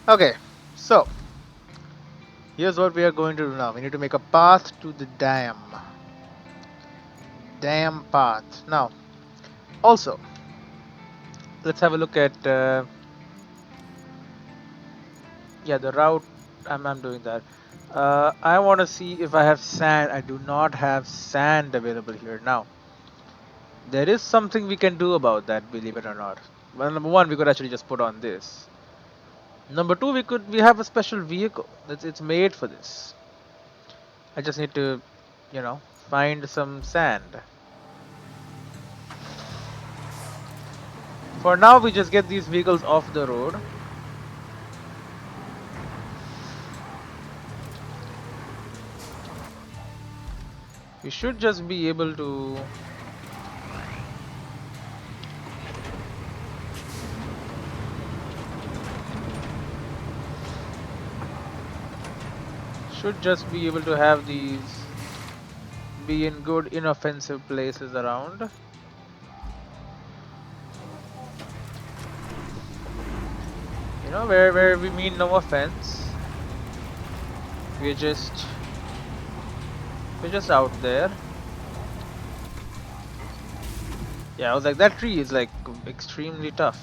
Okay, so here's what we are going to do now. We need to make a path to the dam. Dam path. Now, also, let's have a look at yeah, the route. I'm doing that. I want to see if I have sand. I do not have sand available here now. There is something we can do about that, believe it or not. Well, number one, we could actually just put on this. Number two, we have a special vehicle. It's made for this. I just need to, you know, find some sand. For now, we just get these vehicles off the road. We should just be able to. Should just be able to have these be in good inoffensive places around. You know, where we mean no offense. We're just out there. Yeah, I was like, that tree is like extremely tough.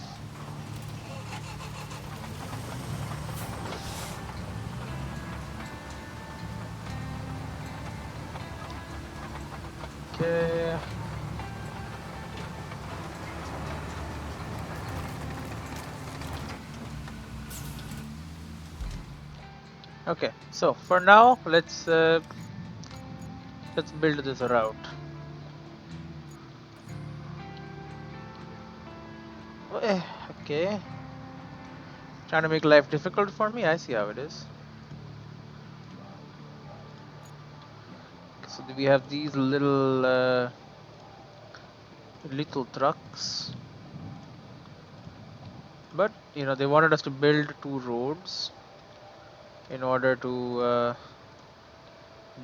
Okay. Okay, so for now, let's build this route. Okay. Trying to make life difficult for me. I see how it is. So we have these little trucks, but you know they wanted us to build two roads in order to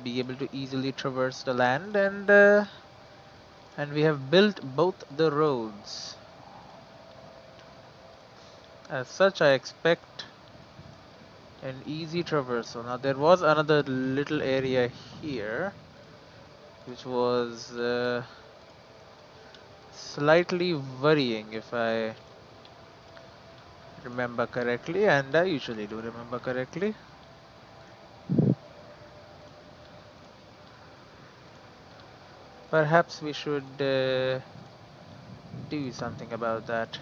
be able to easily traverse the land, and we have built both the roads. As such, I expect an easy traversal. Now there was another little area here which was slightly worrying if I remember correctly, and I usually do remember correctly. Perhaps we should do something about that.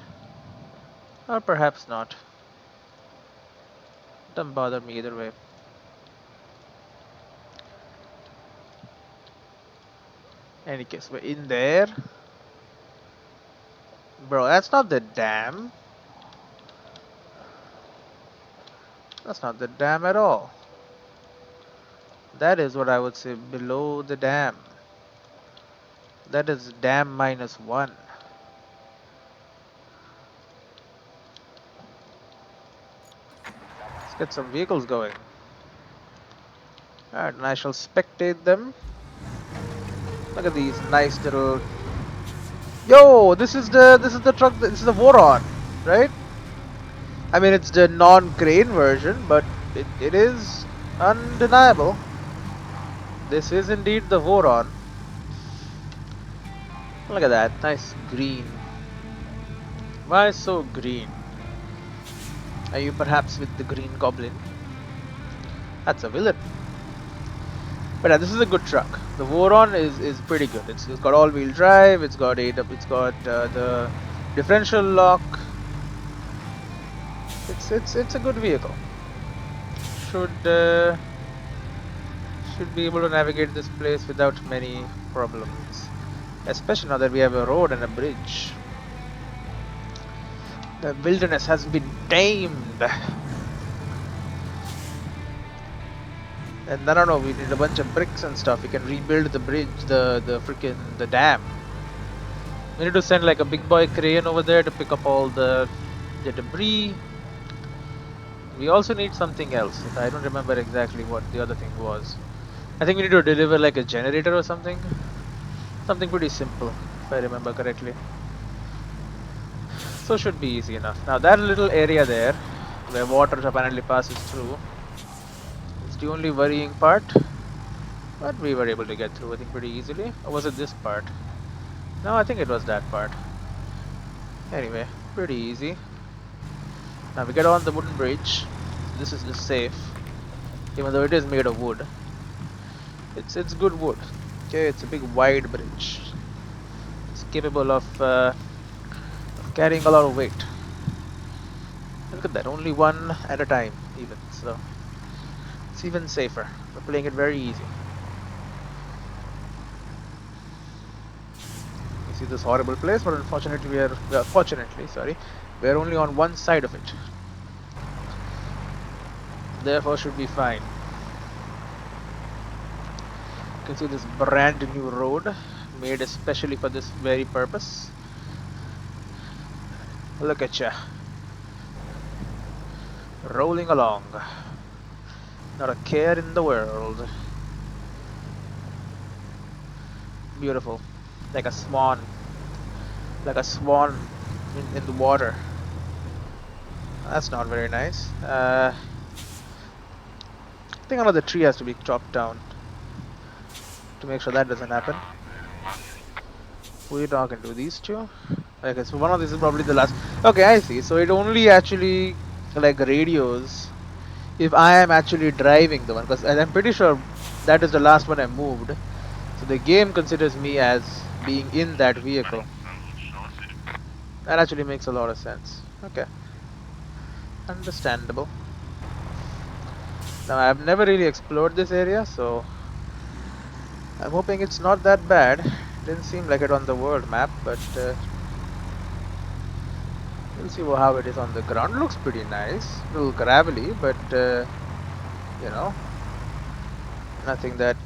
Or perhaps not. Doesn't bother me either way. Any case, we're in there. Bro, that's not the dam. That's not the dam at all. That is what I would say below the dam. That is dam -1. Let's get some vehicles going. Alright, and I shall spectate them. Look at these nice little. Yo, this is the truck. This is the Voron, right? I mean, it's the non-crane version, but it is undeniable. This is indeed the Voron. Look at that, nice green. Why so green? Are you perhaps with the Green Goblin? That's a villain. But yeah, this is a good truck. The Voron is pretty good. It's got all-wheel drive. It's got the differential lock. It's a good vehicle. Should be able to navigate this place without many problems. Especially now that we have a road and a bridge. The wilderness has been tamed. And I don't know, we need a bunch of bricks and stuff. We can rebuild the bridge, the dam. We need to send like a big boy crane over there to pick up all the debris. We also need something else. I don't remember exactly what the other thing was. I think we need to deliver like a generator or something. Something pretty simple, if I remember correctly. So should be easy enough. Now that little area there, where water apparently passes through. It's the only worrying part, but we were able to get through, I think, pretty easily. Or was it this part? No, I think it was that part. Anyway, pretty easy. Now we get on the wooden bridge. This is just safe, even though it is made of wood. It's good wood. Okay, it's a big wide bridge. It's capable of carrying a lot of weight. Look at that, only one at a time, even. So it's even safer. We're playing it very easy. You see this horrible place, but unfortunately fortunately, sorry, we are only on one side of it. Therefore, should be fine. You can see this brand new road made especially for this very purpose. Look at ya, rolling along, not a care in the world. Beautiful, like a swan, like a swan in the water. That's not very nice. I think another tree has to be chopped down to make sure that doesn't happen. Who are you talking to? These two? Okay, so one of these is probably the last. Okay, I see. So it only actually like radios if I am actually driving the one, because I'm pretty sure that is the last one I moved. So the game considers me as being in that vehicle. That actually makes a lot of sense. Okay, understandable. Now I've never really explored this area, so I'm hoping it's not that bad. Didn't seem like it on the world map, but we'll see how it is on the ground. Looks pretty nice. A little gravelly, but you know, nothing that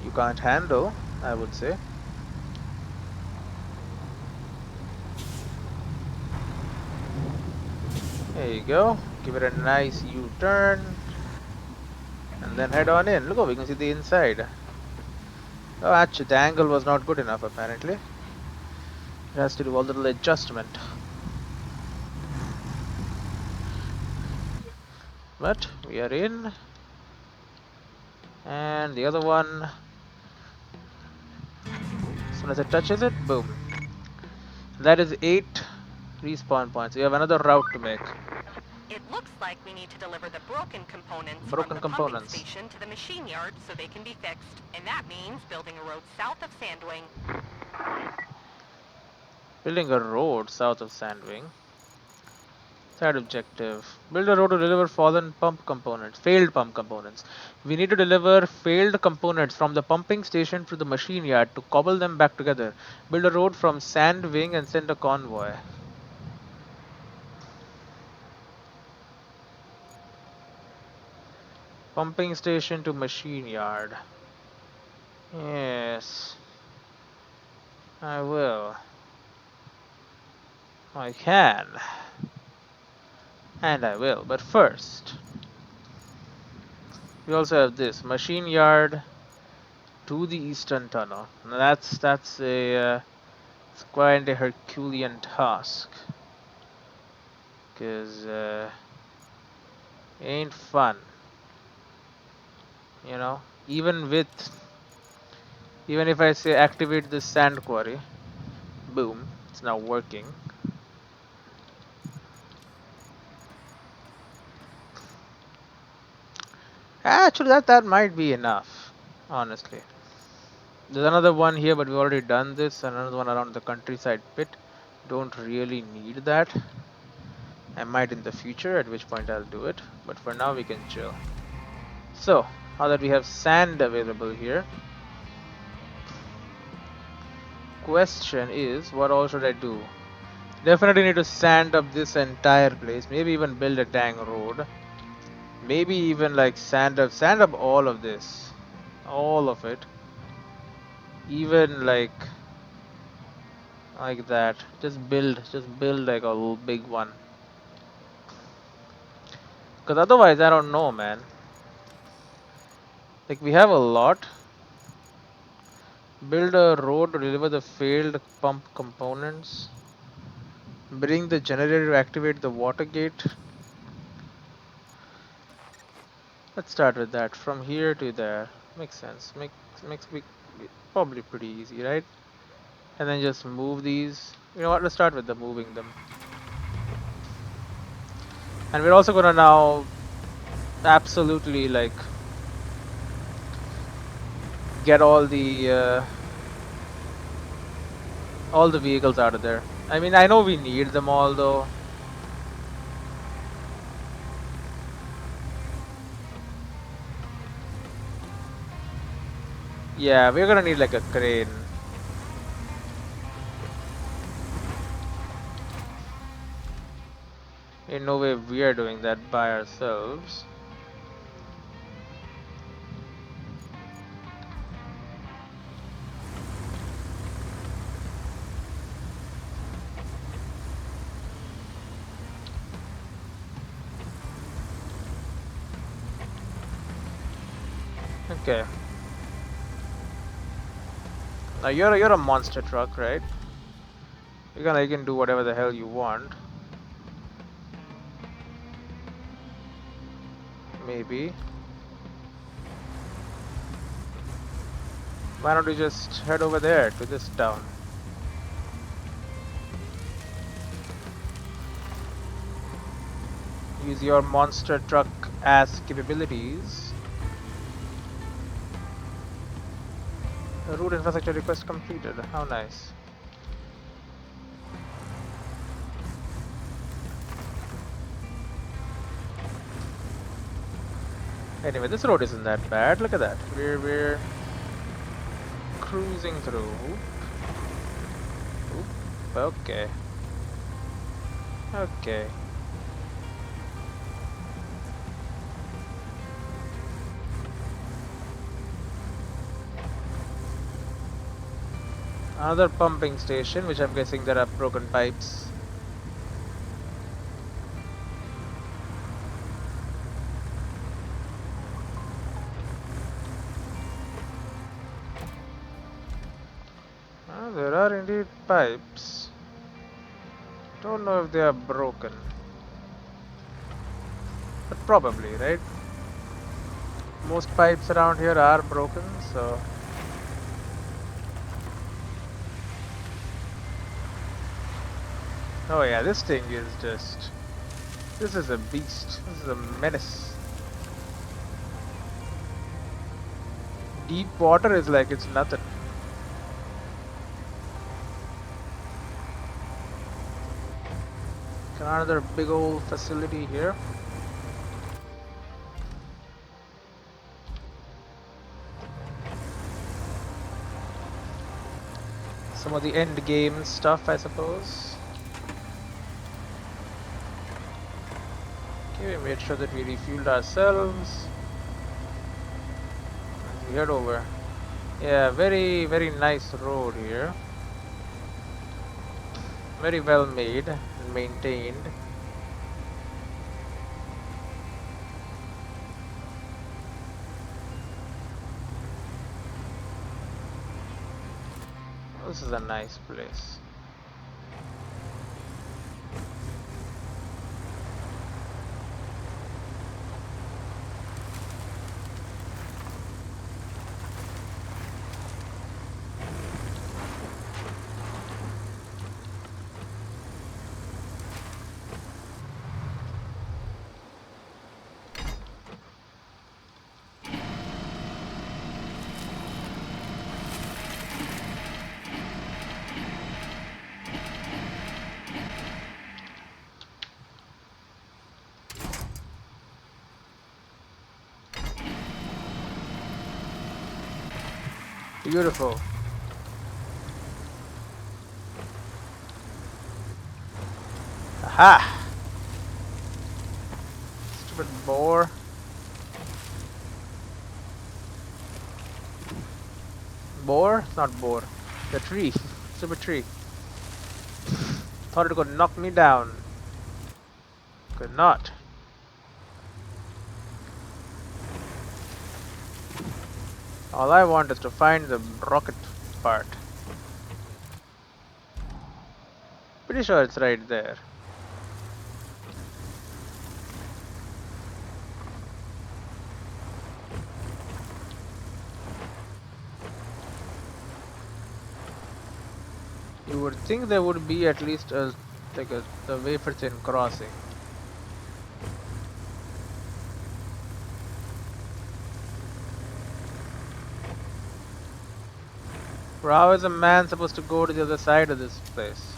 you can't handle, I would say. There you go. Give it a nice U-turn. And then head on in. Look, we can see the inside. Oh, actually, the angle was not good enough, apparently. It has to do a little adjustment. But we are in. And the other one, as soon as it touches it, boom. That is 8 respawn points. We have another route to make. It looks like we need to deliver the broken components from Broken the pumping components. station to the machine yard so they can be fixed. And that means building a road south of Sandwing. Building a road south of Sandwing. Third objective. Build a road to deliver fallen pump components. Failed pump components. We need to deliver failed components from the pumping station to the machine yard to cobble them back together. Build a road from Sandwing and send a convoy. Pumping station to machine yard. Yes. I will. I can. And I will. But first, we also have this machine yard to the eastern tunnel. Now that's it's quite a Herculean task, cause ain't fun, you know. Even if I say activate the sand quarry, boom, it's now working. Actually, that might be enough, honestly. There's another one here, but we've already done this. Another one around the countryside pit. Don't really need that. I might in the future, at which point I'll do it. But for now, we can chill. So, now that we have sand available here, question is, what all should I do? Definitely need to sand up this entire place. Maybe even build a dang road. Maybe even like sand up all of this, all of it. Even like that. Just build like a little big one. Cause otherwise, I don't know, man. Like we have a lot. Build a road to deliver the failed pump components. Bring the generator to activate the water gate. Let's start with that. From here to there. Makes sense. Makes me probably pretty easy, right? And then just move these. You know what? Let's start with the moving them. And we're also gonna now absolutely like get all the vehicles out of there. I mean, I know we need them all though. Yeah, we're gonna need like a crane. In no way we are doing that by ourselves. Okay. Now you're a monster truck, right? You can do whatever the hell you want. Maybe. Why don't we just head over there to this town? Use your monster truck ass capabilities. Route infrastructure request completed. How nice. Anyway, this road isn't that bad. Look at that. We're cruising through. Oop. Okay. Okay. Another pumping station, which I'm guessing there are broken pipes. There are indeed pipes. Don't know if they are broken. But probably, right? Most pipes around here are broken, so... Oh yeah, this thing is just... This is a beast. This is a menace. Deep water is like it's nothing. Another big old facility here. Some of the end game stuff, I suppose. Okay, we made sure that we refueled ourselves. And we head over. Yeah, very nice road here. Very well made and maintained. This is a nice place. Beautiful. Aha! Stupid boar. Boar? It's not boar. The tree. Stupid tree. Thought it could knock me down. Could not. All I want is to find the rocket part. Pretty sure it's right there. You would think there would be at least a wafer thin crossing. Or how is a man supposed to go to the other side of this place?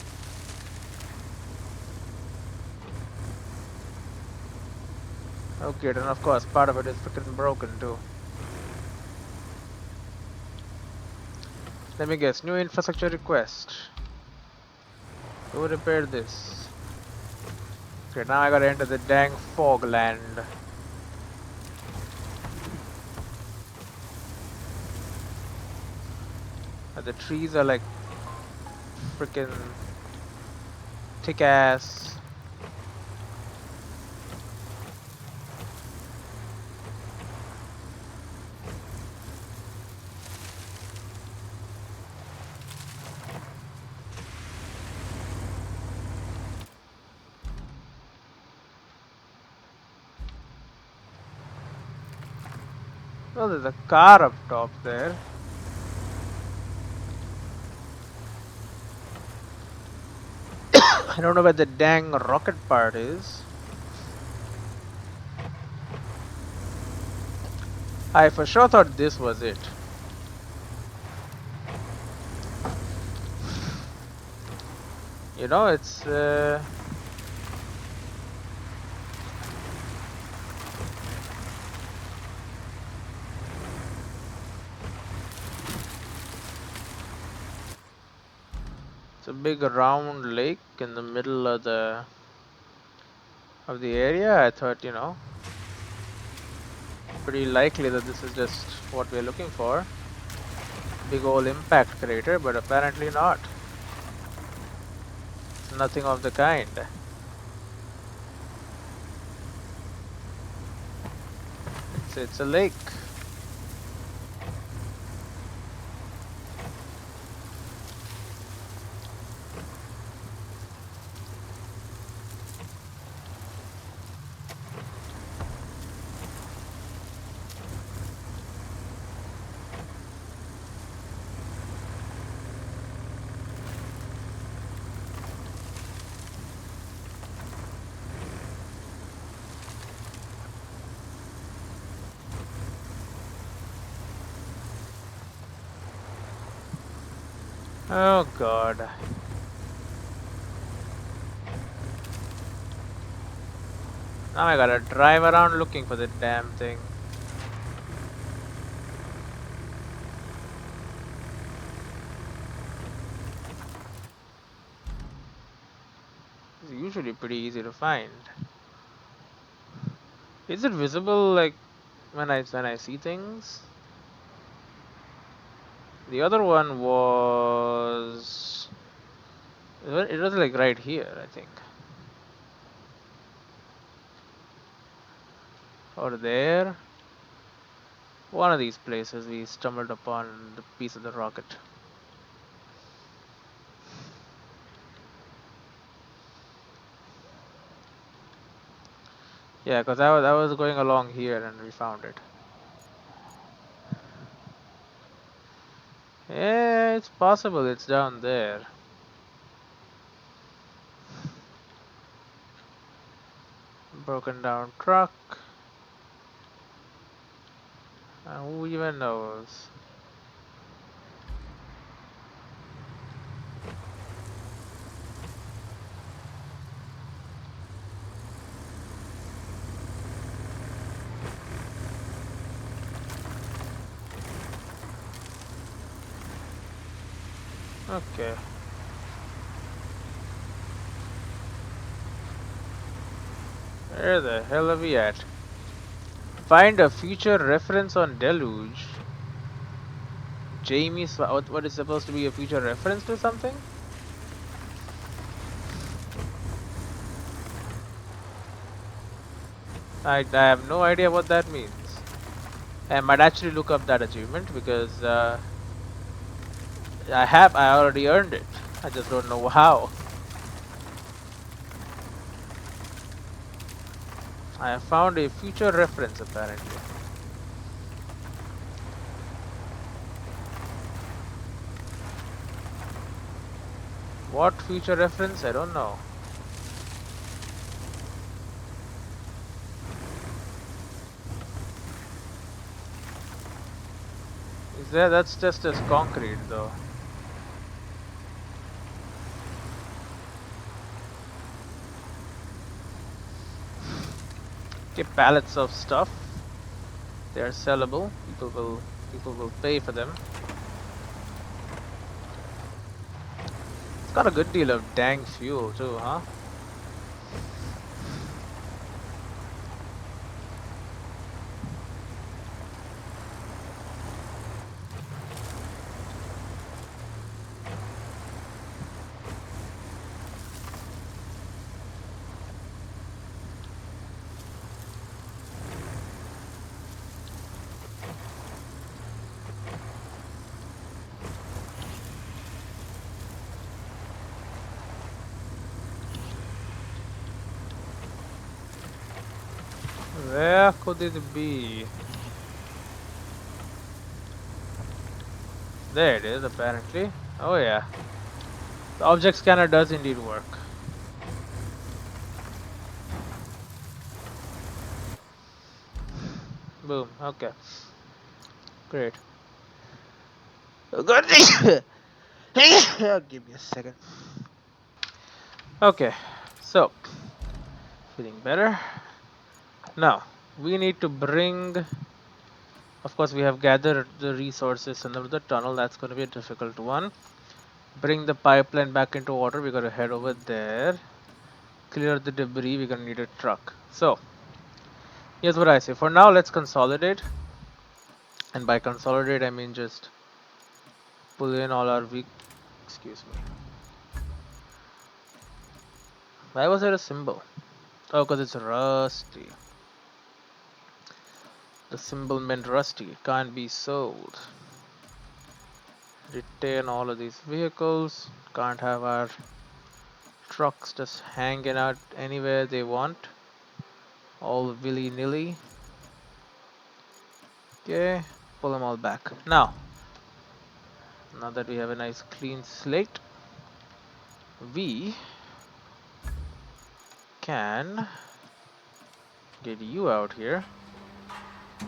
Okay, then of course part of it is freaking broken too. Let me guess, new infrastructure request. Who repaired this? Okay, now I gotta enter the dang fog land. The trees are like freaking thick ass. Oh, there's a car up top there. I don't know where the dang rocket part is. I for sure thought this was it. You know, it's a big round lake in the middle of the area. I thought, pretty likely that this is just what we're looking for. Big old impact crater, but apparently not. Nothing of the kind. It's a lake. Oh god. Now I gotta drive around looking for the damn thing. It's usually pretty easy to find. Is it visible like when I see things? The other one was it was like right here, I think. Or there. One of these places we stumbled upon the piece of the rocket. Yeah, because I was going along here and we found it. Yeah, it's possible it's down there. Broken down truck. Who even knows? Okay. Where the hell are we at? Find a future reference on Deluge. What is supposed to be a future reference to something? I have no idea what that means. I might actually look up that achievement because I already earned it. I just don't know how. I have found a future reference apparently. What future reference? I don't know. Is there? That's just as concrete though. Okay, pallets of stuff. They are sellable. People will pay for them. It's got a good deal of dang fuel too, huh? Where could it be? There it is, apparently. Oh yeah. The object scanner does indeed work. Boom. Okay. Great. Oh, good. Give me a second. Okay. So, feeling better. Now, we need to bring. Of course, we have gathered the resources under the tunnel. That's going to be a difficult one. Bring the pipeline back into water. We're going to head over there. Clear the debris. We're going to need a truck. So, here's what I say. For now, let's consolidate. And by consolidate, I mean just pull in all our weak. Excuse me. Why was there a symbol? Oh, because it's rusty. The symbol meant rusty. It can't be sold. Retain all of these vehicles. Can't have our trucks just hanging out anywhere they want. All willy-nilly. Okay. Pull them all back. Now that we have a nice clean slate, we can get you out here. And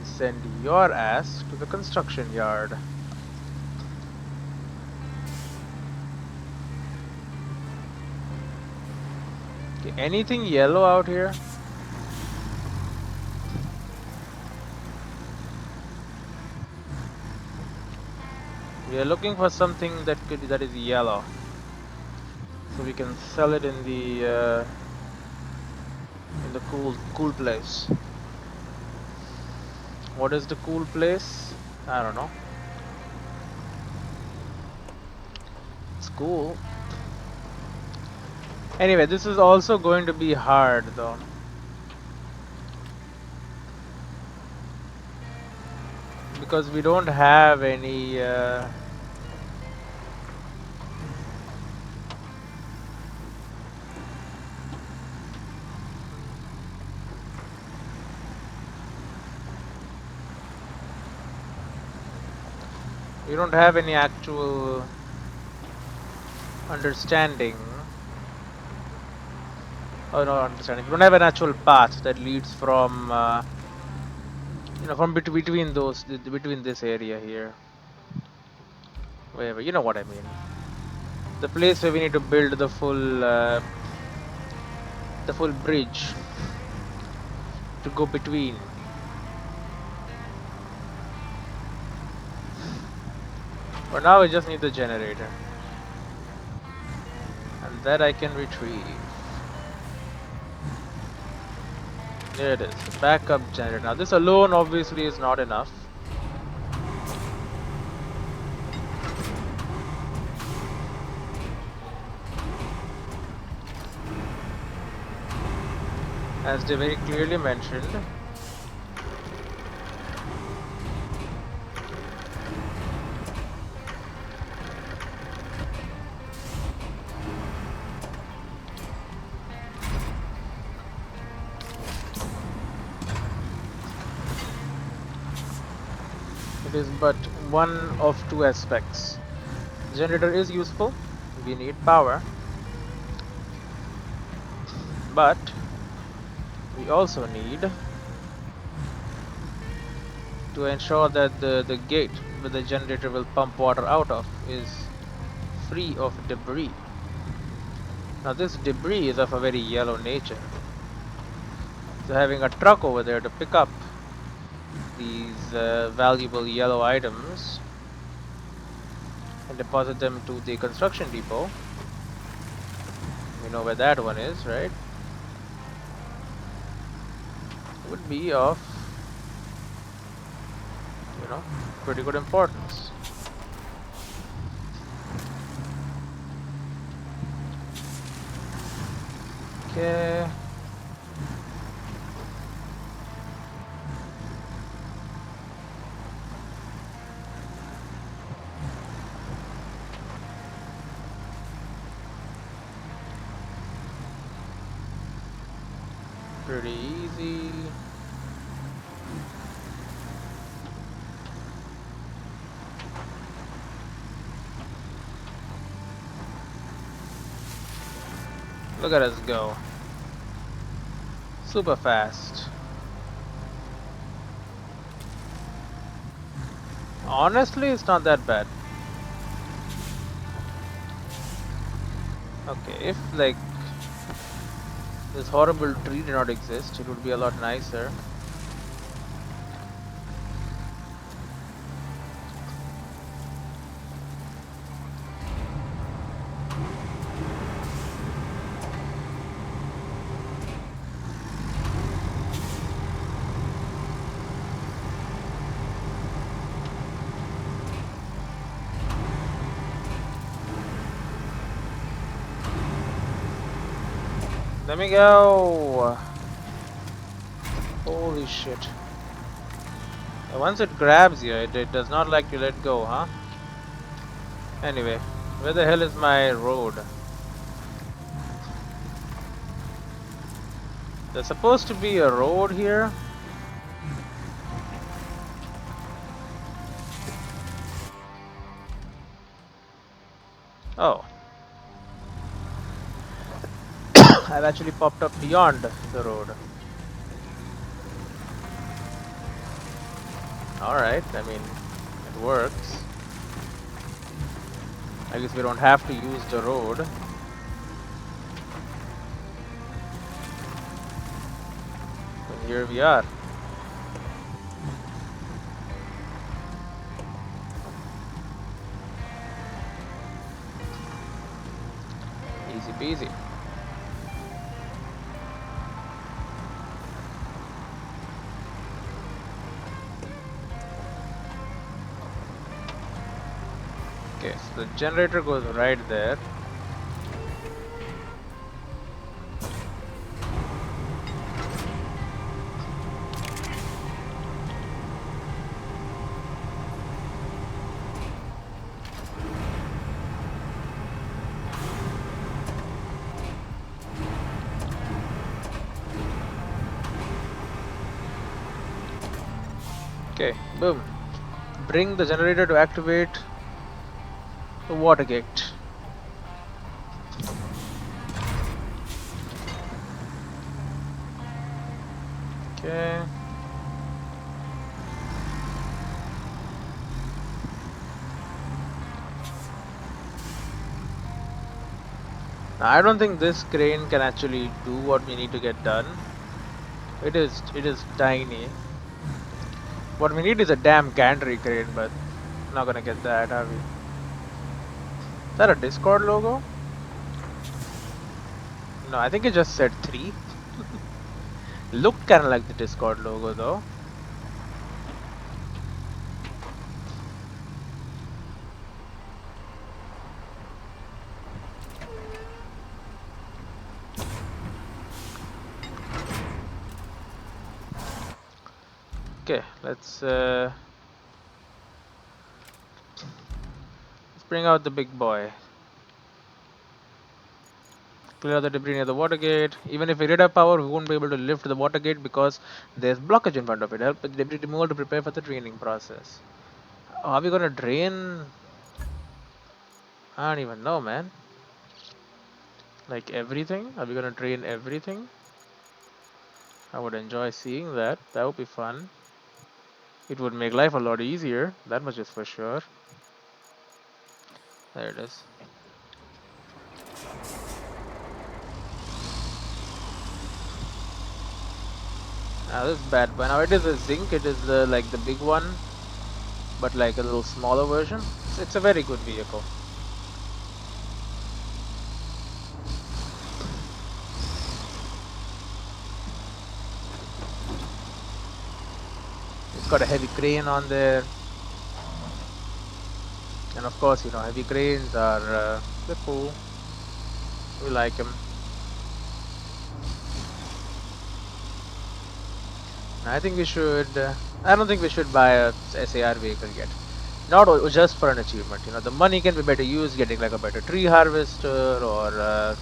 send your ass to the construction yard. Okay, anything yellow out here? We are looking for something that is yellow, so we can sell it in the cool place. What is the cool place? I don't know. It's cool. Anyway, this is also going to be hard though. Because we don't have any actual understanding. Oh, no, understanding. We don't have an actual path that leads from from between this area here. Wherever, you know what I mean. The place where we need to build the full bridge to go between. For now, we just need the generator, and that I can retrieve. There it is, the backup generator. Now, this alone obviously is not enough. As they very clearly mentioned, it is but one of two aspects. Generator is useful. We need power, but we also need to ensure that the gate where the generator will pump water out of is free of debris. Now this debris is of a very yellow nature. So having a truck over there to pick up these valuable yellow items and deposit them to the construction depot. We know where that one is, right? Would be of, you know, pretty good importance. Okay. Pretty easy. Look at us go. Super fast. Honestly, it's not that bad. Okay, if like this horrible tree did not exist, it would be a lot nicer. Let me go. Holy shit. Once it grabs you, it does not like to let go, huh? Anyway, where the hell is my road? There's supposed to be a road here. Oh, I've actually popped up beyond the road. Alright, I mean, it works. I guess we don't have to use the road. And here we are. Easy peasy. Okay, so the generator goes right there. Okay, boom. Bring the generator to activate the water gate. Okay. Now, I don't think this crane can actually do what we need to get done. It is tiny. What we need is a damn gantry crane, but not gonna get that, are we? Is that a Discord logo? No, I think it just said 3. Looked kinda like the Discord logo though. Okay, let's bring out the big boy. Clear the debris near the water gate. Even if we did have power, we won't be able to lift the water gate because there's blockage in front of it. Help with the debris removal to prepare for the training process. Are we gonna drain? I don't even know, man. Like everything? Are we gonna drain everything? I would enjoy seeing that. That would be fun. It would make life a lot easier. That much is for sure. There it is. Now this is bad, but now it is a zinc. It is the like the big one, but like a little smaller version. It's a very good vehicle. It's got a heavy crane on there, and of course, you know, heavy cranes are they're cool. We like them. I think we should. I don't think we should buy a SAR vehicle yet. Not just for an achievement. You know, the money can be better used getting like a better tree harvester or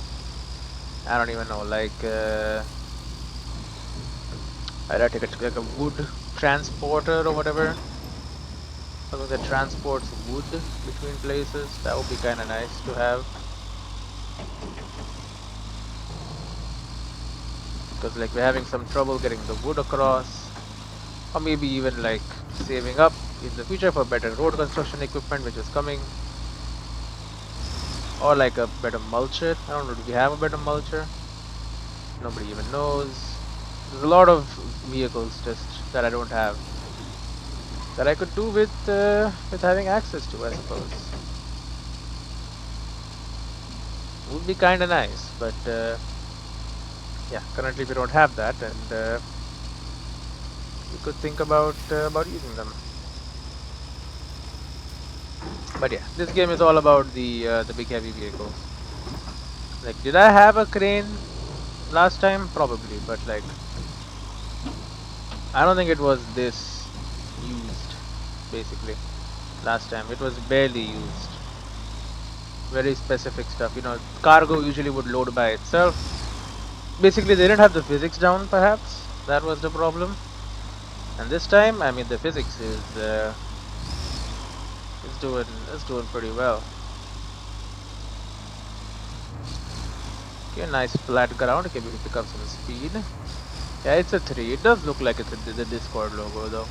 I don't even know, like I'd take it like a wood transporter or whatever. Something that transports wood between places. That would be kind of nice to have. Because like we're having some trouble getting the wood across. Or maybe even like saving up in the future for better road construction equipment which is coming. Or like a better mulcher. I don't know, do we have a better mulcher? Nobody even knows. There's a lot of vehicles just that I don't have that I could do with having access to, I suppose. Would be kind of nice, but yeah, currently we don't have that, and we could think about using them. But yeah, this game is all about the big heavy vehicles. Like, did I have a crane last time? Probably, but like, I don't think it was this used. Basically, last time it was barely used. Very specific stuff. You know, cargo usually would load by itself. Basically, they didn't have the physics down. Perhaps that was the problem. And this time, I mean, the physics is doing pretty well. Okay, nice flat ground. Okay, we pick up some speed. Yeah, it's a 3. It does look like it's the Discord logo though.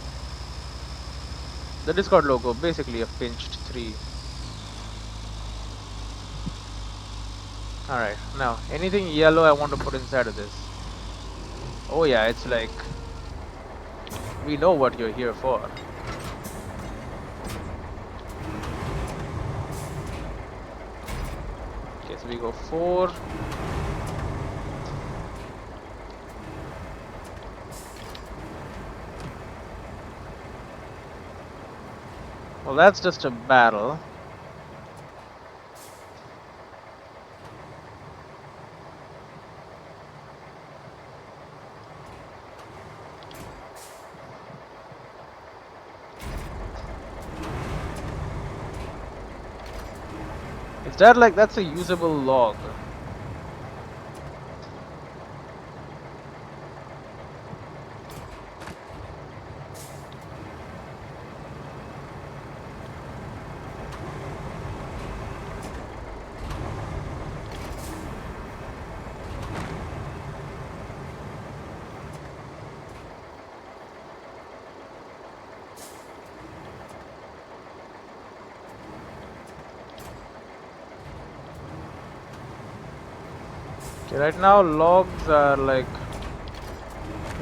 The Discord logo, basically a pinched 3. Alright, now, anything yellow I want to put inside of this? Oh yeah, it's like, we know what you're here for. Okay, so we go 4. Well, that's just a battle. Is that like, that's a usable log? Okay, right now logs are like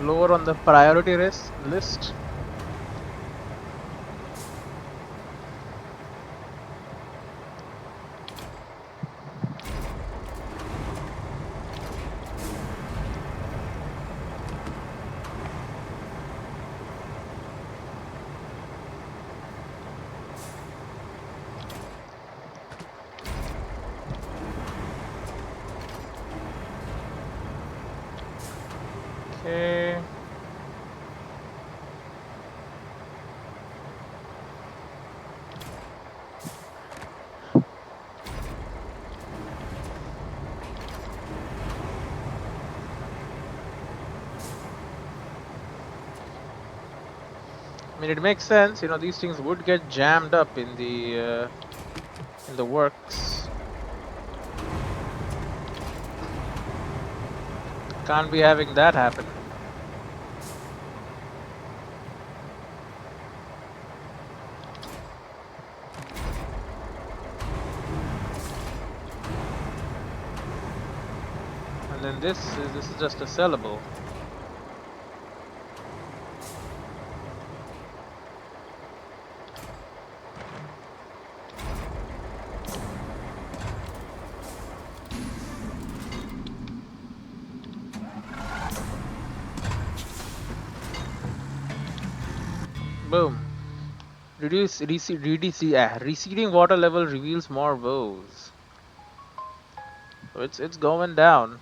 lower on the priority list. Okay. I mean, it makes sense. You know, these things would get jammed up in the works. Can't be having that happen. And then this is just a sellable. Boom. Receding water level reveals more woes. So it's going down.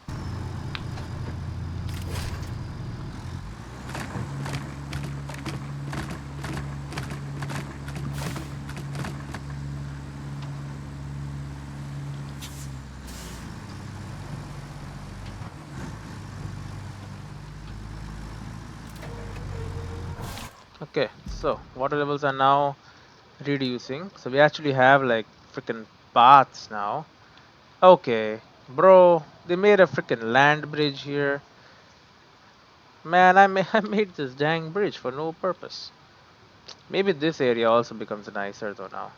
Okay, so water levels are now reducing. So we actually have like freaking paths now. Okay, bro, they made a freaking land bridge here. Man, I made this dang bridge for no purpose. Maybe this area also becomes nicer though now.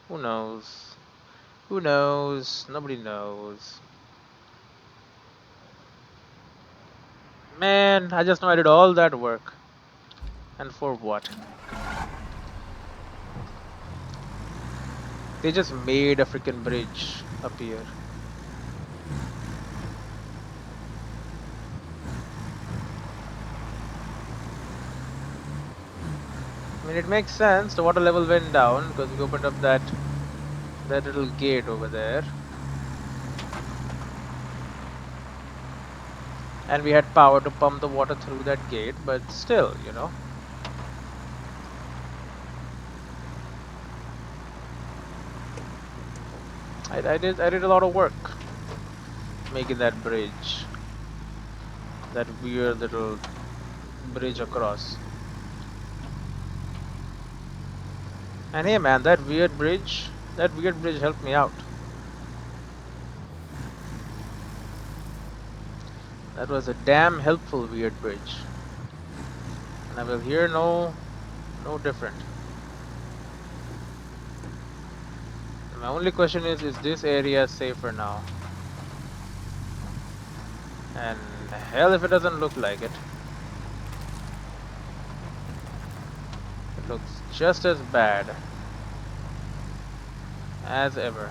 Who knows? Who knows? Nobody knows. Man, I just know I did all that work. And for what? They just made a freaking bridge appear. I mean, it makes sense. The water level went down because we opened up that little gate over there, and we had power to pump the water through that gate. But still, you know, I did a lot of work making that bridge, that weird little bridge across. And hey, man, that weird bridge helped me out. That was a damn helpful weird bridge, and I will hear no different. My only question is this area safer now? And hell if it doesn't look like it. It looks just as bad as ever.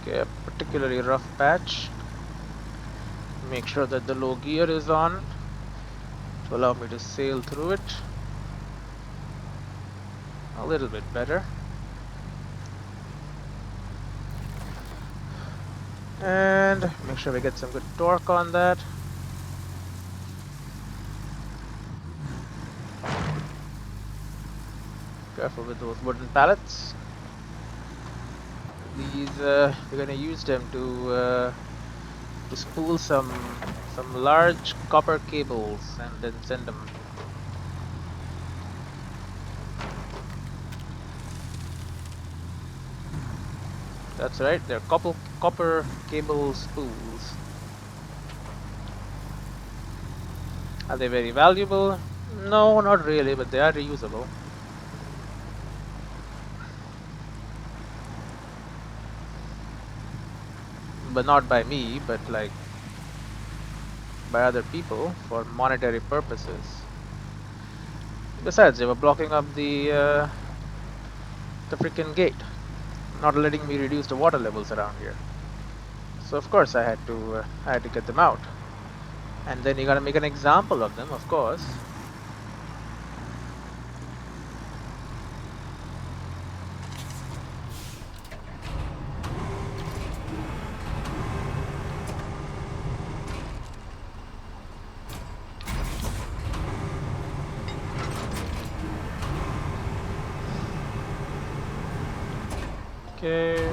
Okay, a particularly rough patch. Make sure that the low gear is on to allow me to sail through it a little bit better. And make sure we get some good torque on that. Careful with those wooden pallets. These we're gonna use them to spool some large copper cables and then send them. That's right, they're copper cable spools. Are they very valuable? No, not really, but they are reusable. But not by me, but like by other people for monetary purposes. Besides, they were blocking up the freaking gate, not letting me reduce the water levels around here. So of course I had to get them out. And then you gotta make an example of them, of course. Okay.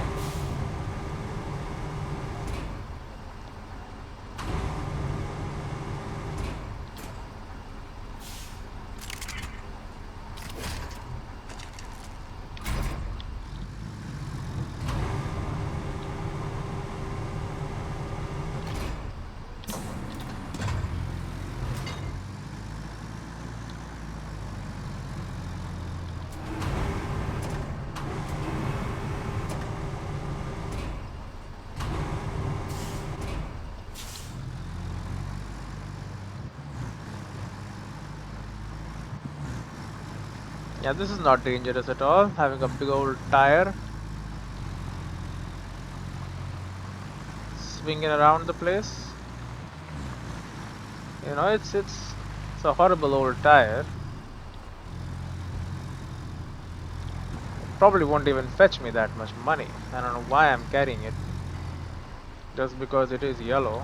Yeah, this is not dangerous at all. Having a big old tire swinging around the place. You know, it's a horrible old tire. Probably won't even fetch me that much money. I don't know why I'm carrying it. Just because it is yellow.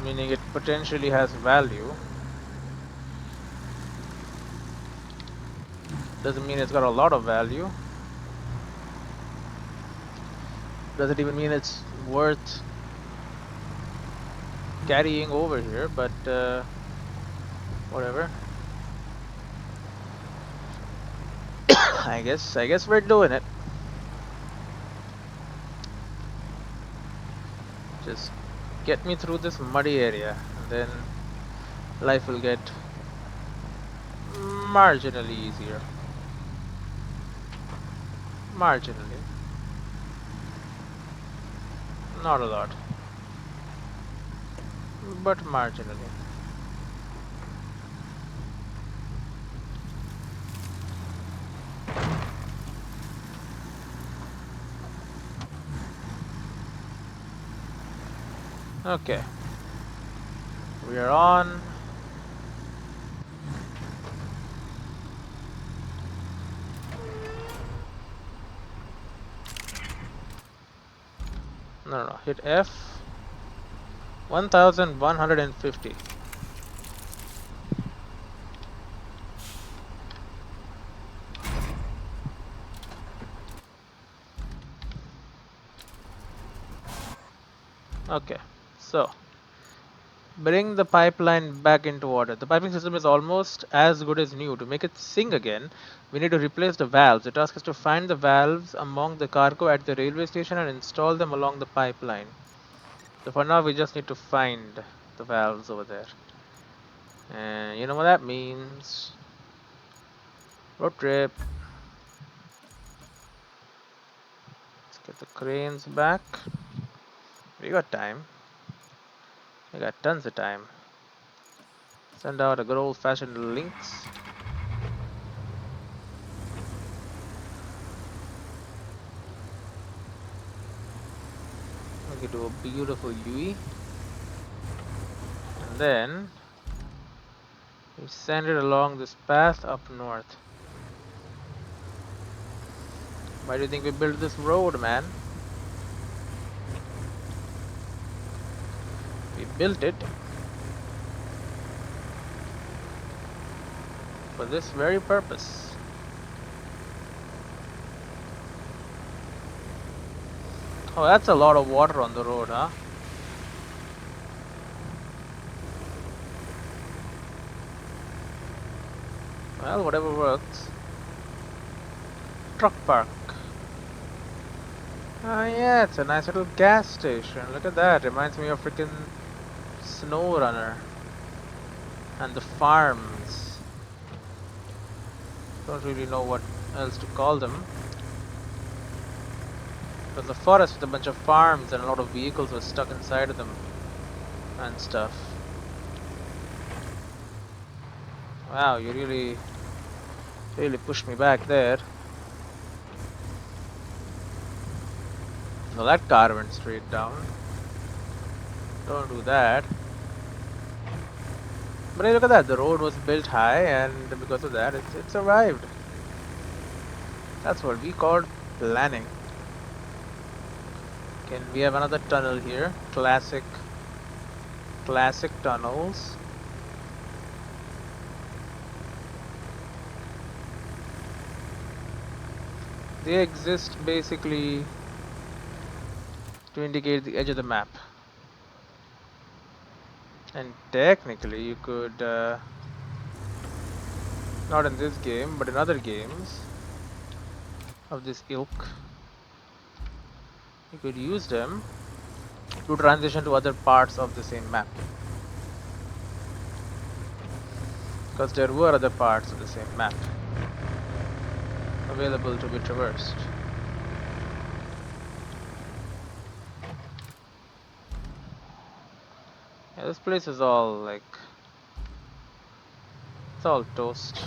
Meaning it potentially has value. Doesn't mean it's got a lot of value. Doesn't even mean it's worth carrying over here, but whatever. I guess we're doing it. Just get me through this muddy area, and then life will get marginally easier. Marginally. Not a lot, but marginally. Okay, we are on. No, hit F. 1150. Okay, so bring the pipeline back into order. The piping system is almost as good as new. To make it sing again, we need to replace the valves. The task is to find the valves among the cargo at the railway station and install them along the pipeline. So for now, we just need to find the valves over there. And you know what that means. Road trip. Let's get the cranes back. We got time. We got tons of time. Send out a good old fashioned links. We can do a beautiful UE. And then we send it along this path up north. Why do you think we built this road, man? We built it for this very purpose. Oh, that's a lot of water on the road, huh? Well, whatever works. Truck park. Oh yeah, it's a nice little gas station. Look at that. Reminds me of freaking SnowRunner. And the farms. Don't really know what else to call them. It was a forest with a bunch of farms and a lot of vehicles were stuck inside of them and stuff. Wow, you really pushed me back there. Well, that car went straight down. Don't do that. But hey, look at that, the road was built high and because of that it survived. That's what we called planning. Can we have another tunnel here? Classic tunnels. They exist basically to indicate the edge of the map. And technically, you could, not in this game, but in other games of this ilk, you could use them to transition to other parts of the same map. Because there were other parts of the same map available to be traversed. Yeah, this place is all like, it's all toast.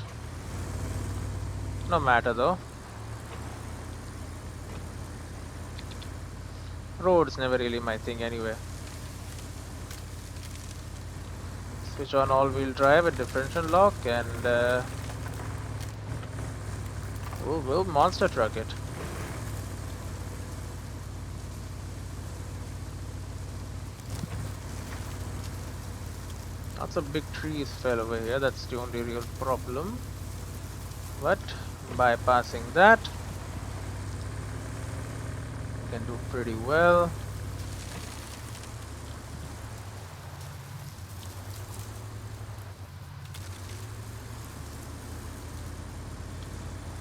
No matter though. Roads never really my thing anyway. Switch on all-wheel drive and differential lock and we'll monster truck it. Lots of big trees fell over here, that's the only real problem. But bypassing that, we can do pretty well.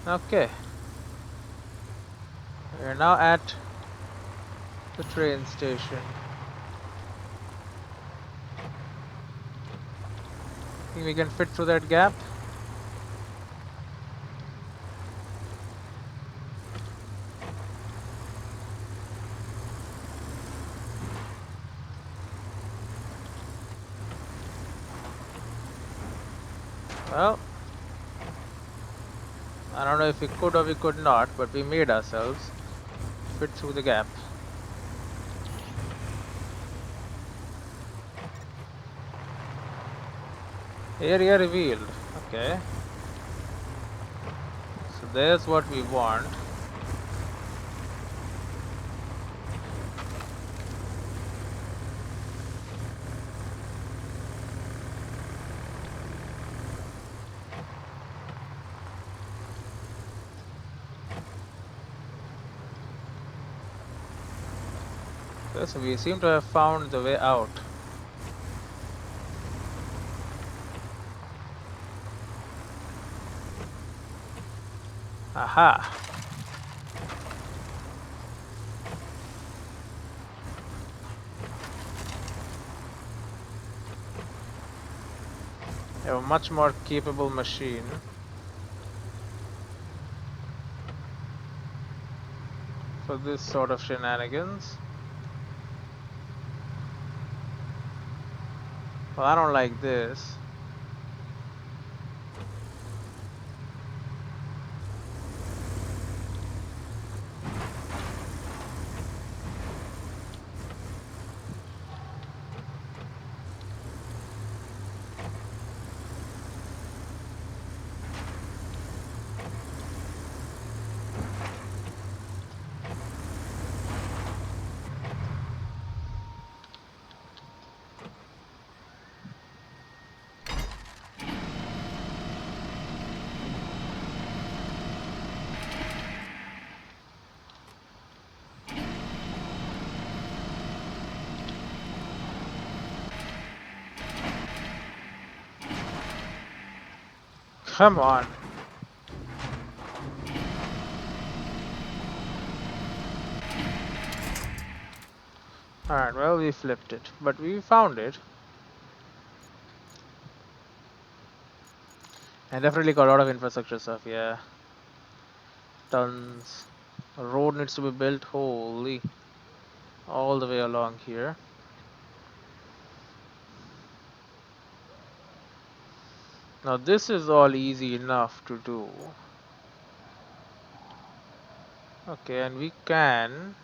Okay. We are now at the train station. Think we can fit through that gap? Well, I don't know if we could or we could not, but we made ourselves fit through the gap. Area revealed. Okay. So there's what we want. Okay, so we seem to have found the way out. Aha! We have a much more capable machine. For this sort of shenanigans. Well, I don't like this. Come on. Alright, well, we flipped it, but we found it. And definitely got a lot of infrastructure stuff, yeah. Tons. A road needs to be built, holy. All the way along here. Now this is all easy enough to do. Okay, and we can,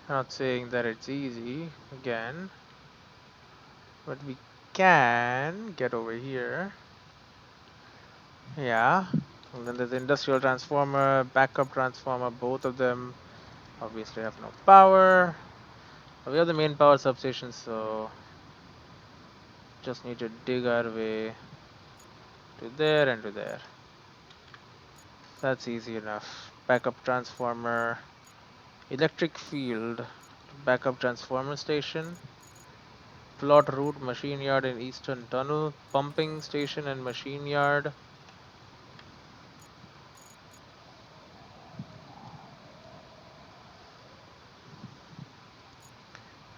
I'm not saying that it's easy, again. But we can get over here. Yeah. And then there's industrial transformer, backup transformer, both of them obviously have no power. But we have the main power substation, so just need to dig our way to there and to there. That's easy enough. Backup transformer, electric field, backup transformer station, plot route, machine yard in eastern tunnel, pumping station and machine yard.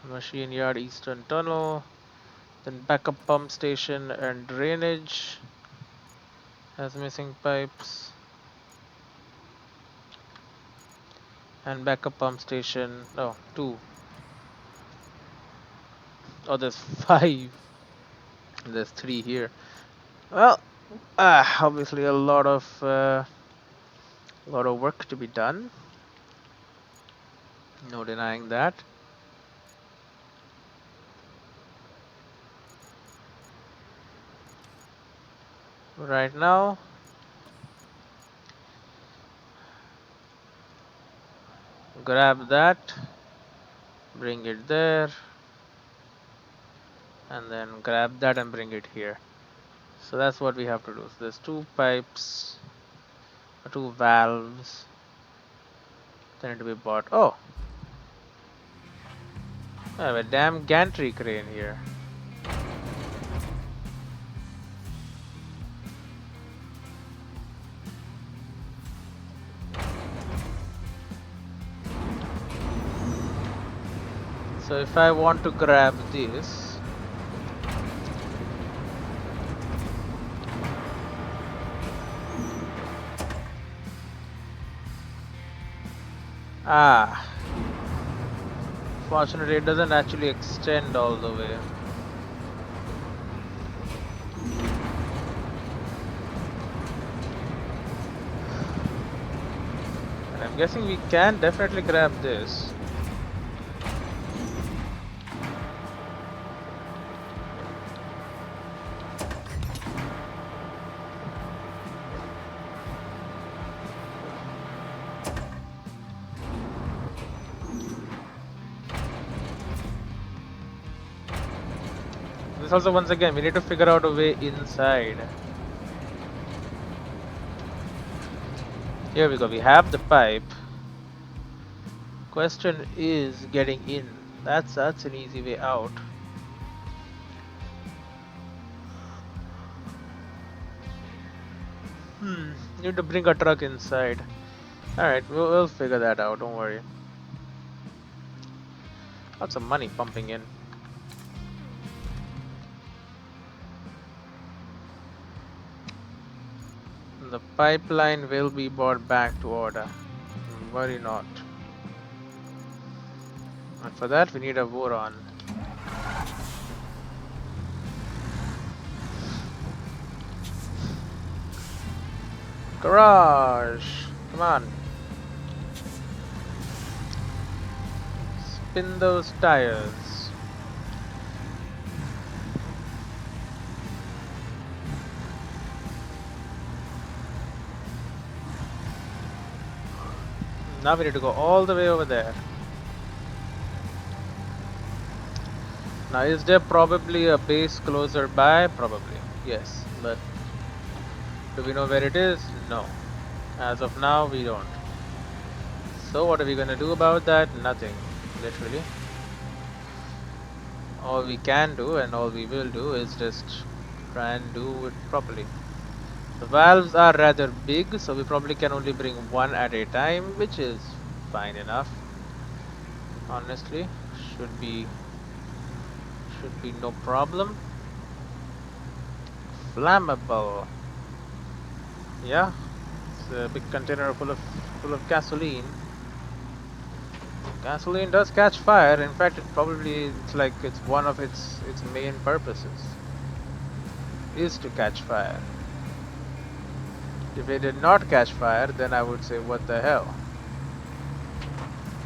Machine yard, eastern tunnel, then backup pump station and drainage has missing pipes, and backup pump station. Oh, two. Oh, there's five. There's three here. Well, obviously a lot of work to be done. No denying that. Right now, grab that, bring it there, and then grab that and bring it here. So that's what we have to do. So there's two pipes, two valves that need to be bought. Oh, I have a damn gantry crane here. So if I want to grab this, ah, fortunately it doesn't actually extend all the way. And I'm guessing we can definitely grab this. This also, once again, we need to figure out a way inside. Here we go, we have the pipe. Question is getting in. That's an easy way out. Need to bring a truck inside. Alright, we'll figure that out, don't worry. Lots of money pumping in. The pipeline will be brought back to order. Worry not. And for that, we need a Voron. Garage! Come on. Spin those tires. Now we need to go all the way over there. Now is there probably a base closer by? Probably, yes. But do we know where it is? No. As of now, we don't. So what are we gonna do about that? Nothing, literally. All we can do and all we will do is just try and do it properly. The valves are rather big, so we probably can only bring one at a time, which is fine enough. Honestly, should be no problem. Flammable. Yeah, it's a big container full of gasoline. Gasoline does catch fire. In fact, it's one of its main purposes is to catch fire. If it did not catch fire, then I would say, what the hell?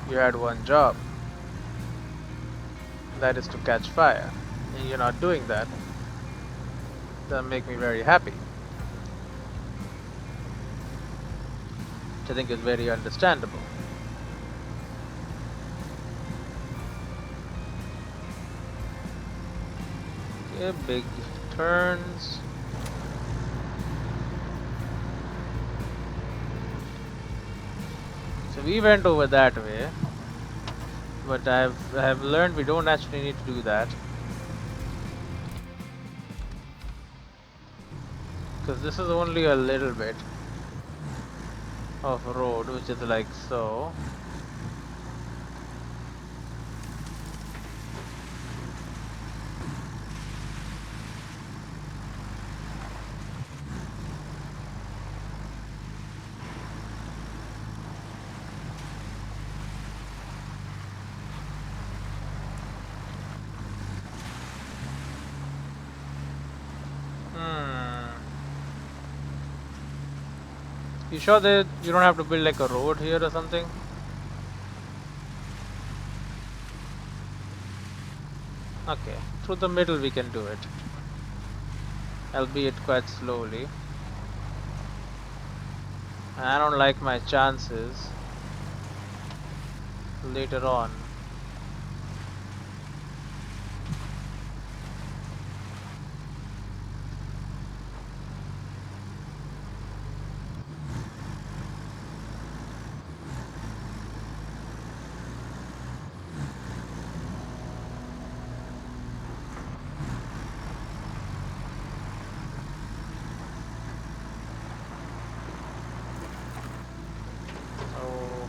You had one job. That is to catch fire. And you're not doing that. That'll make me very happy. Which I think is very understandable. Okay, big turns. So we went over that way, but I have learned we don't actually need to do that because this is only a little bit of road, which is like so. Hmm. You sure that you don't have to build like a road here or something? Okay, through the middle we can do it, albeit quite slowly. I don't like my chances later on.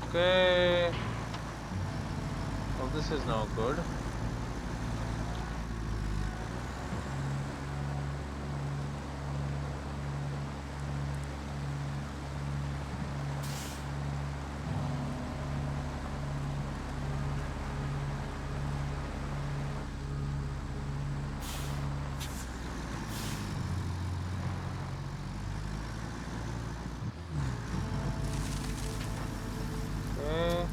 Okay. Well, this is no good. Okay.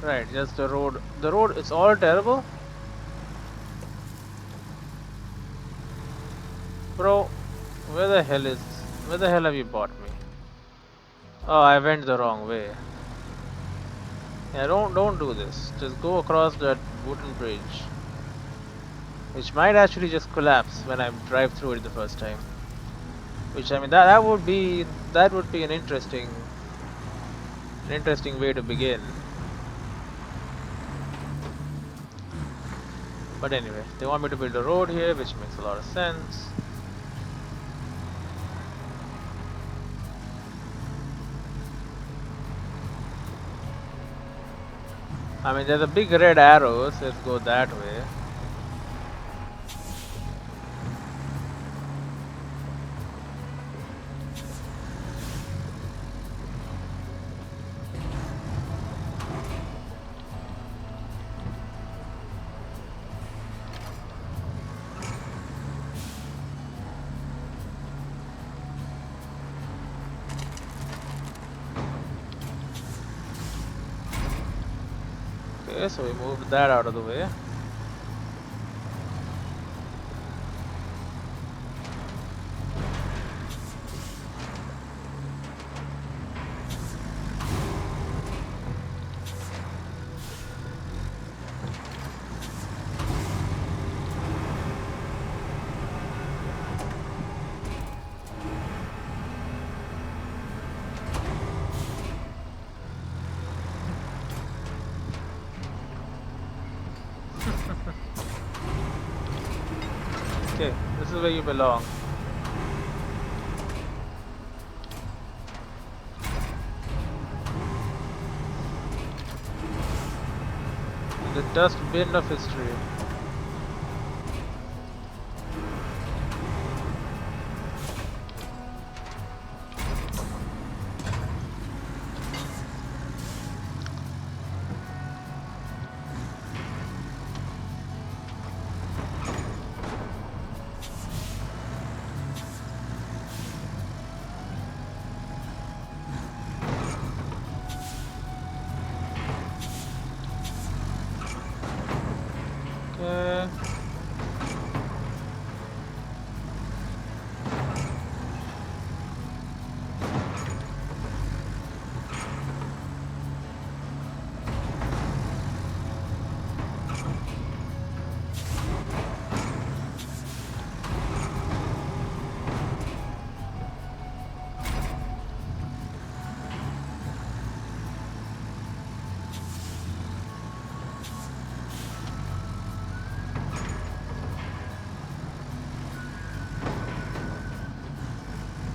Right, just the road. The road is all terrible. Bro, where the hell have you brought me? Oh, I went the wrong way. Yeah, don't do this. Just go across that wooden bridge, which might actually just collapse when I drive through it the first time. Which I mean that would be an interesting way to begin. But anyway, they want me to build a road here, which makes a lot of sense. I mean, there's a big red arrow, so let's go that way. Okay, so we moved that out of the way. Okay, this is where you belong. The dust bin of history.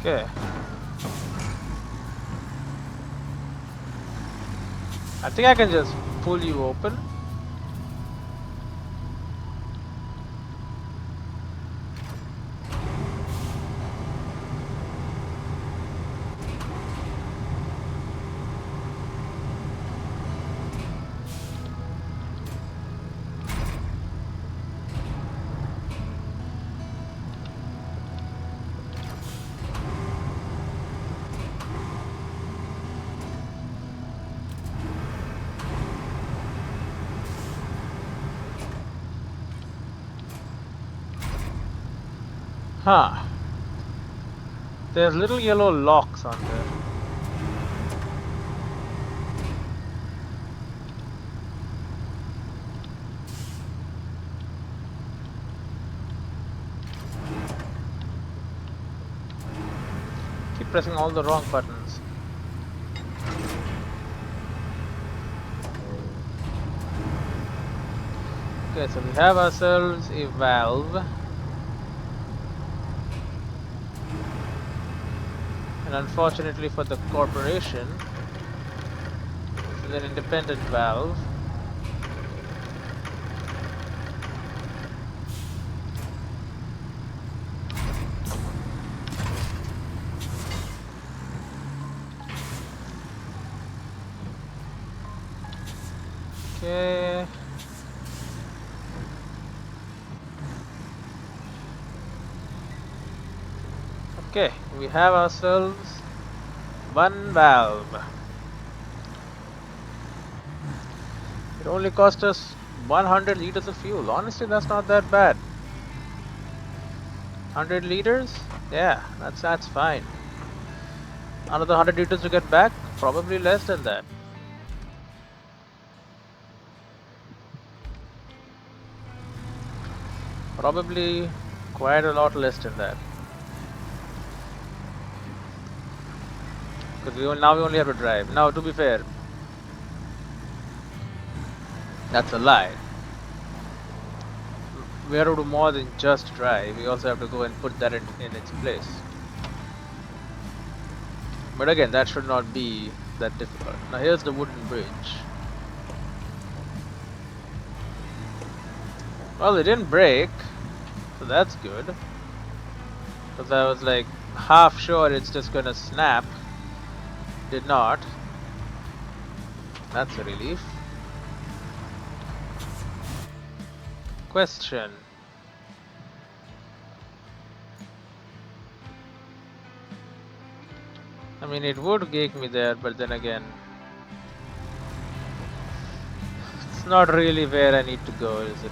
Okay. I think I can just pull you open. Huh. There's little yellow locks on there. Keep pressing all the wrong buttons. Okay, so we have ourselves a valve. And unfortunately for the corporation, this is an independent valve. Okay. Okay, we have ourselves one valve. It only cost us 100 liters of fuel. Honestly, that's not that bad. 100 liters? Yeah, that's fine. Another 100 liters to get back? Probably less than that. Probably quite a lot less than that. Because now we only have to drive. Now, to be fair, that's a lie. We have to do more than just drive. We also have to go and put that in its place. But again, that should not be that difficult. Now here's the wooden bridge. Well, it didn't break, so that's good. Because I was like half sure it's just gonna snap. Did not. That's a relief. Question. I mean, it would take me there, but then again, it's not really where I need to go, is it?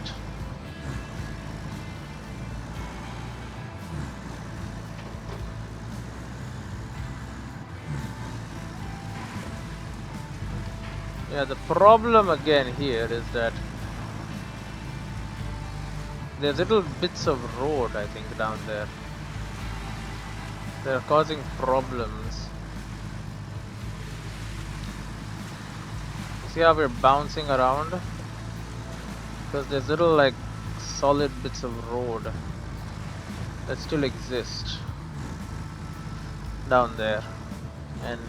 Yeah, the problem again here is that there's little bits of road, I think, down there. They're causing problems. See how we're bouncing around? Because there's little like solid bits of road that still exist down there, and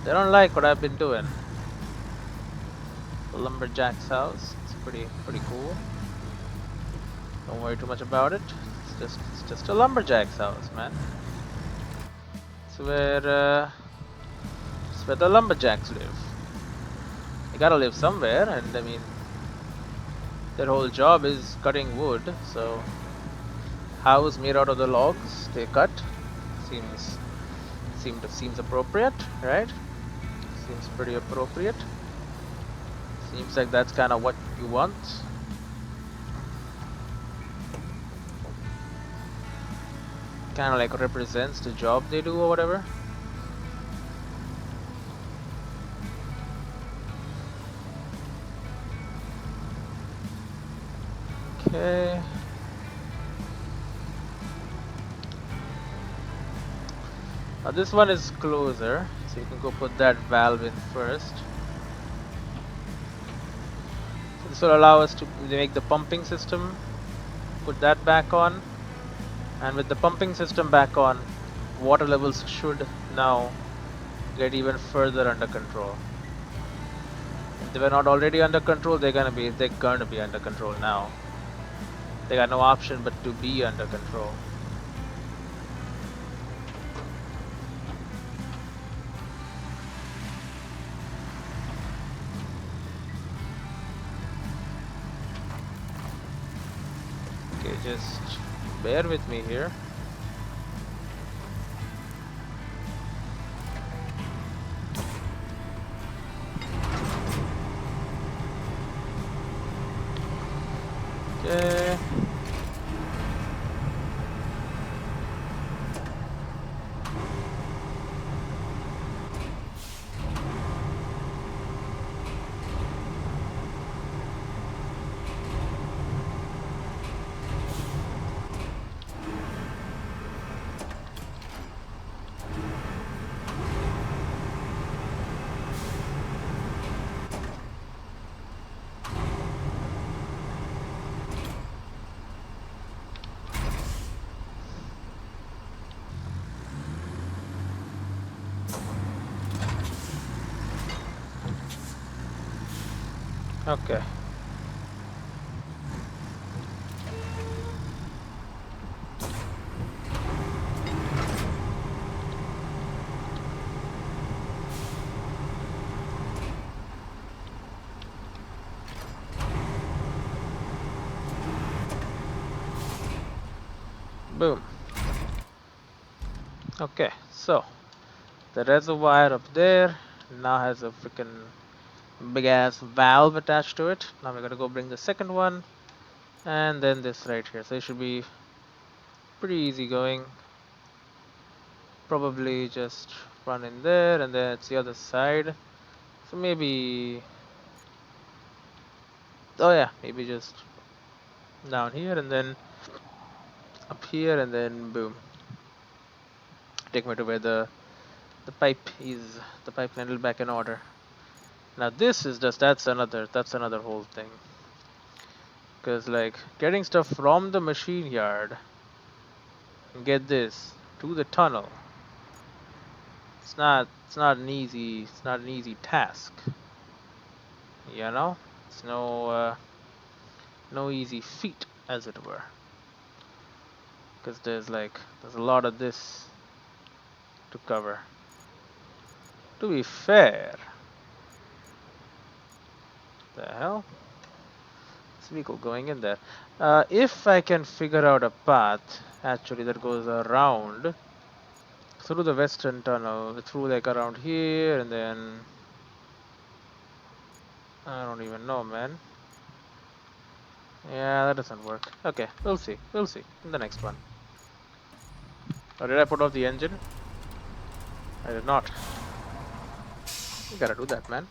they don't like what I've been doing. The lumberjack's house. It's pretty cool. Don't worry too much about it. It's just a lumberjack's house, man. It's where the lumberjacks live. They gotta live somewhere, and I mean, their whole job is cutting wood. So, house made out of the logs they cut seems appropriate, right? Seems pretty appropriate. Seems like that's kind of what you want. Kind of like represents the job they do or whatever. Okay. Now this one is closer, so you can go put that valve in first. So this will allow us to make the pumping system, put that back on, and with the pumping system back on, water levels should now get even further under control. If they were not already under control, they're gonna be under control now. They got no option but to be under control. Okay, just bear with me here. Okay. Okay. Boom. Okay, so the reservoir up there now has a freaking big ass valve attached to it. Now we're gonna go bring the second one, and then this right here. So it should be pretty easy going. Probably just run in there, and then it's the other side. So maybe, oh yeah, maybe just down here and then up here, and then boom. Take me to where the pipe is, the pipeline back in order. Now this is just that's another whole thing. Cause like getting stuff from the machine yard and get this to the tunnel, it's not an easy task. You know, it's no easy feat as it were. Cause there's a lot of this to cover. To be fair, the hell, this vehicle going in there. If I can figure out a path actually that goes around through the western tunnel, through like around here, and then I don't even know, man. Yeah, that doesn't work. Okay, we'll see. We'll see in the next one. Or did I put off the engine? I did not. You gotta do that, man.